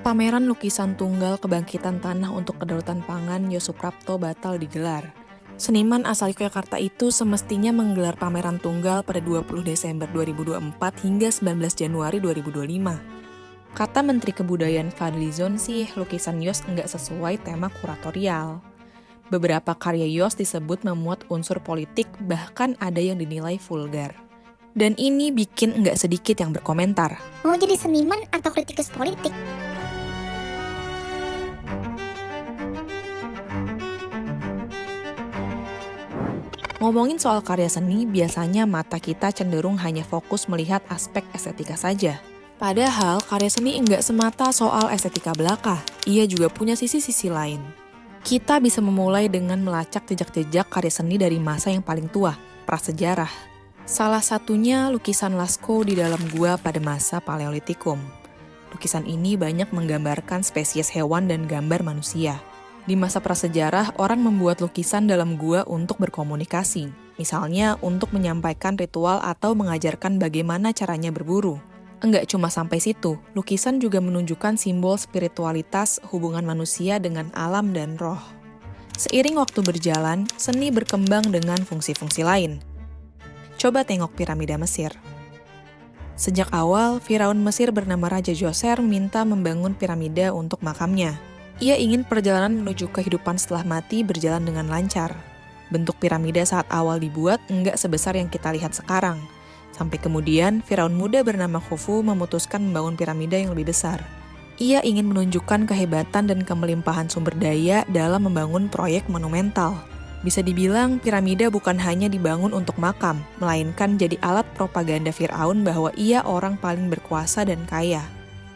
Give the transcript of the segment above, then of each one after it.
Pameran lukisan tunggal kebangkitan tanah untuk kedaulatan pangan Yosuprapto batal digelar. Seniman asal Yogyakarta itu semestinya menggelar pameran tunggal pada 20 Desember 2024 hingga 19 Januari 2025. Kata Menteri Kebudayaan Fadlizon sih, lukisan Yos nggak sesuai tema kuratorial. Beberapa karya Yos disebut memuat unsur politik, bahkan ada yang dinilai vulgar. Dan ini bikin nggak sedikit yang berkomentar. Mau jadi seniman atau kritikus politik? Ngomongin soal karya seni, biasanya mata kita cenderung hanya fokus melihat aspek estetika saja. Padahal, karya seni enggak semata soal estetika belaka, ia juga punya sisi-sisi lain. Kita bisa memulai dengan melacak jejak-jejak karya seni dari masa yang paling tua, prasejarah. Salah satunya lukisan Lascaux di dalam gua pada masa Paleolitikum. Lukisan ini banyak menggambarkan spesies hewan dan gambar manusia. Di masa prasejarah, orang membuat lukisan dalam gua untuk berkomunikasi. Misalnya, untuk menyampaikan ritual atau mengajarkan bagaimana caranya berburu. Enggak cuma sampai situ, lukisan juga menunjukkan simbol spiritualitas hubungan manusia dengan alam dan roh. Seiring waktu berjalan, seni berkembang dengan fungsi-fungsi lain. Coba tengok piramida Mesir. Sejak awal, Firaun Mesir bernama Raja Djoser minta membangun piramida untuk makamnya. Ia ingin perjalanan menuju kehidupan setelah mati berjalan dengan lancar. Bentuk piramida saat awal dibuat enggak sebesar yang kita lihat sekarang. Sampai kemudian, Firaun muda bernama Khufu memutuskan membangun piramida yang lebih besar. Ia ingin menunjukkan kehebatan dan kemelimpahan sumber daya dalam membangun proyek monumental. Bisa dibilang, piramida bukan hanya dibangun untuk makam, melainkan jadi alat propaganda Firaun bahwa ia orang paling berkuasa dan kaya.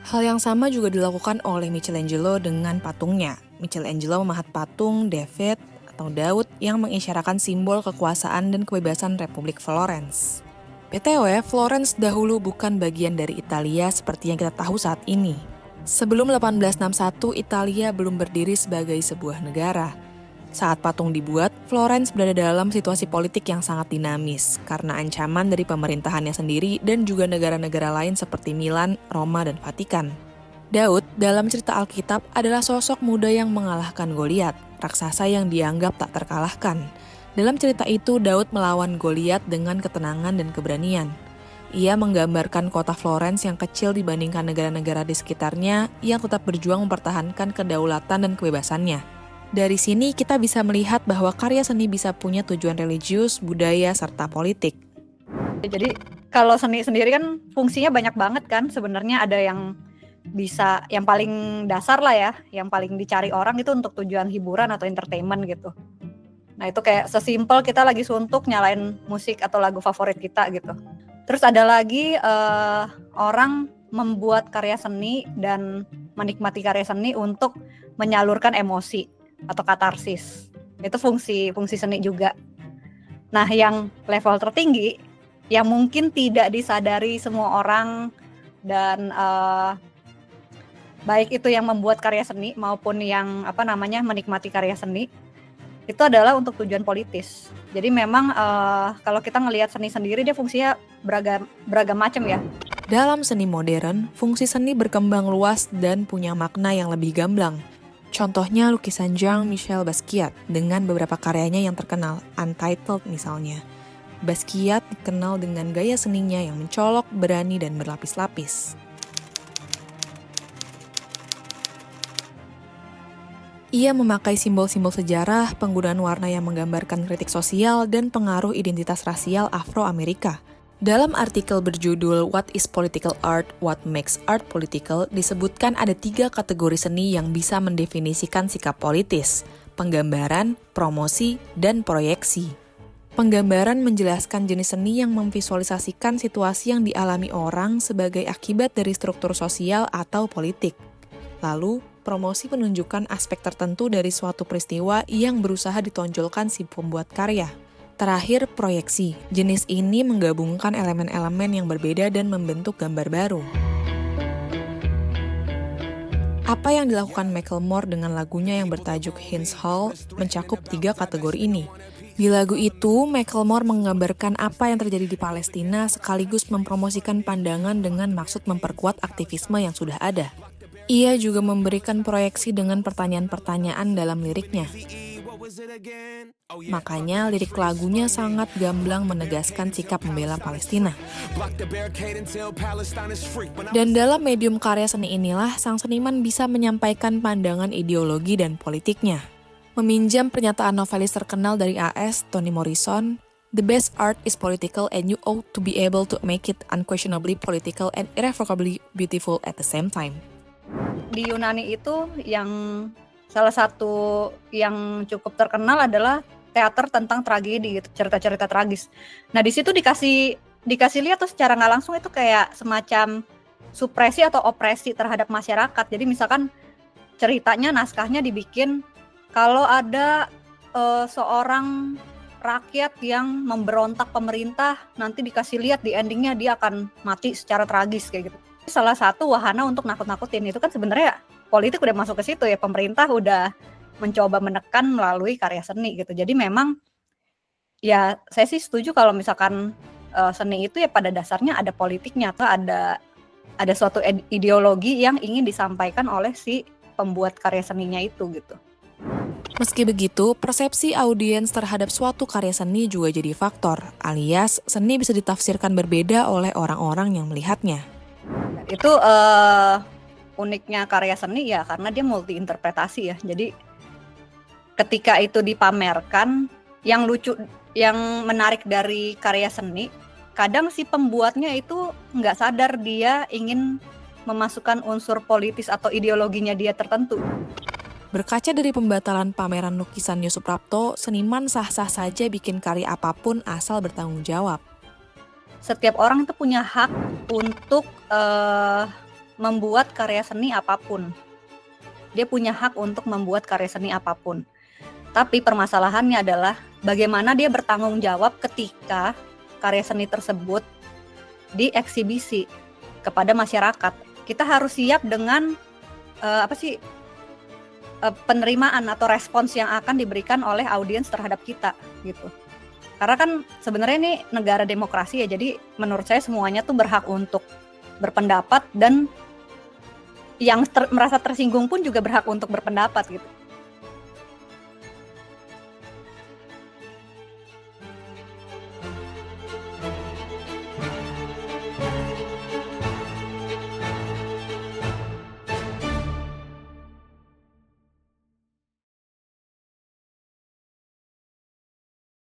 Hal yang sama juga dilakukan oleh Michelangelo dengan patungnya. Michelangelo memahat patung David atau Daud yang mengisyaratkan simbol kekuasaan dan kebebasan Republik Florence. BTW, Florence dahulu bukan bagian dari Italia seperti yang kita tahu saat ini. Sebelum 1861, Italia belum berdiri sebagai sebuah negara. Saat patung dibuat, Florence berada dalam situasi politik yang sangat dinamis karena ancaman dari pemerintahannya sendiri dan juga negara-negara lain seperti Milan, Roma, dan Vatikan. Daud, dalam cerita Alkitab, adalah sosok muda yang mengalahkan Goliat, raksasa yang dianggap tak terkalahkan. Dalam cerita itu, Daud melawan Goliat dengan ketenangan dan keberanian. Ia menggambarkan kota Florence yang kecil dibandingkan negara-negara di sekitarnya yang tetap berjuang mempertahankan kedaulatan dan kebebasannya. Dari sini kita bisa melihat bahwa karya seni bisa punya tujuan religius, budaya, serta politik. Jadi kalau seni sendiri kan fungsinya banyak banget kan. Sebenarnya ada yang bisa, yang paling dasar lah ya, yang paling dicari orang itu untuk tujuan hiburan atau entertainment gitu. Nah itu kayak sesimpel kita lagi suntuk nyalain musik atau lagu favorit kita gitu. Terus ada lagi orang membuat karya seni dan menikmati karya seni untuk menyalurkan emosi atau katarsis. Itu fungsi seni juga. Nah, yang level tertinggi yang mungkin tidak disadari semua orang dan baik itu yang membuat karya seni maupun yang menikmati karya seni, itu adalah untuk tujuan politis. Jadi memang kalau kita ngelihat seni sendiri dia fungsinya beragam macam ya. Dalam seni modern, fungsi seni berkembang luas dan punya makna yang lebih gamblang. Contohnya lukisan Jean-Michel Basquiat dengan beberapa karyanya yang terkenal, Untitled misalnya. Basquiat dikenal dengan gaya seninya yang mencolok, berani, dan berlapis-lapis. Ia memakai simbol-simbol sejarah, penggunaan warna yang menggambarkan kritik sosial, dan pengaruh identitas rasial Afro-Amerika. Dalam artikel berjudul What is Political Art? What Makes Art Political? Disebutkan ada 3 kategori seni yang bisa mendefinisikan sikap politis, penggambaran, promosi, dan proyeksi. Penggambaran menjelaskan jenis seni yang memvisualisasikan situasi yang dialami orang sebagai akibat dari struktur sosial atau politik. Lalu, promosi menunjukkan aspek tertentu dari suatu peristiwa yang berusaha ditonjolkan si pembuat karya. Terakhir, proyeksi. Jenis ini menggabungkan elemen-elemen yang berbeda dan membentuk gambar baru. Apa yang dilakukan Macklemore dengan lagunya yang bertajuk Hind's Hall mencakup 3 kategori ini. Di lagu itu, Macklemore menggambarkan apa yang terjadi di Palestina sekaligus mempromosikan pandangan dengan maksud memperkuat aktivisme yang sudah ada. Ia juga memberikan proyeksi dengan pertanyaan-pertanyaan dalam liriknya. Makanya lirik lagunya sangat gamblang menegaskan sikap membela Palestina. Dan dalam medium karya seni inilah sang seniman bisa menyampaikan pandangan ideologi dan politiknya. Meminjam pernyataan novelis terkenal dari AS, Toni Morrison, "The best art is political and you ought to be able to make it unquestionably political and irrevocably beautiful at the same time." Di Yunani itu yang salah satu yang cukup terkenal adalah teater tentang tragedi gitu, cerita-cerita tragis. Nah, di situ dikasih lihat tuh secara nggak langsung itu kayak semacam supresi atau opresi terhadap masyarakat. Jadi misalkan ceritanya, naskahnya dibikin kalau ada seorang rakyat yang memberontak pemerintah, nanti dikasih lihat di endingnya dia akan mati secara tragis kayak gitu. Salah satu wahana untuk nakut-nakutin itu kan sebenarnya politik udah masuk ke situ ya, pemerintah udah mencoba menekan melalui karya seni gitu. Jadi memang ya saya sih setuju kalau misalkan seni itu ya pada dasarnya ada politiknya atau ada suatu ideologi yang ingin disampaikan oleh si pembuat karya seninya itu gitu. Meski begitu, persepsi audiens terhadap suatu karya seni juga jadi faktor, alias seni bisa ditafsirkan berbeda oleh orang-orang yang melihatnya. Itu uniknya karya seni ya karena dia multi interpretasi ya. Jadi ketika itu dipamerkan, yang lucu, yang menarik dari karya seni, kadang si pembuatnya itu nggak sadar dia ingin memasukkan unsur politis atau ideologinya dia tertentu. Berkaca dari pembatalan pameran lukisan Yusuf Prapto, seniman sah-sah saja bikin karya apapun asal bertanggung jawab. Setiap orang itu punya hak untuk membuat karya seni apapun. Dia punya hak untuk membuat karya seni apapun. Tapi permasalahannya adalah bagaimana dia bertanggung jawab ketika karya seni tersebut dieksibisi kepada masyarakat. Kita harus siap dengan penerimaan atau respons yang akan diberikan oleh audiens terhadap kita gitu. Karena kan sebenarnya ini negara demokrasi ya, jadi menurut saya semuanya tuh berhak untuk berpendapat dan yang merasa tersinggung pun juga berhak untuk berpendapat gitu.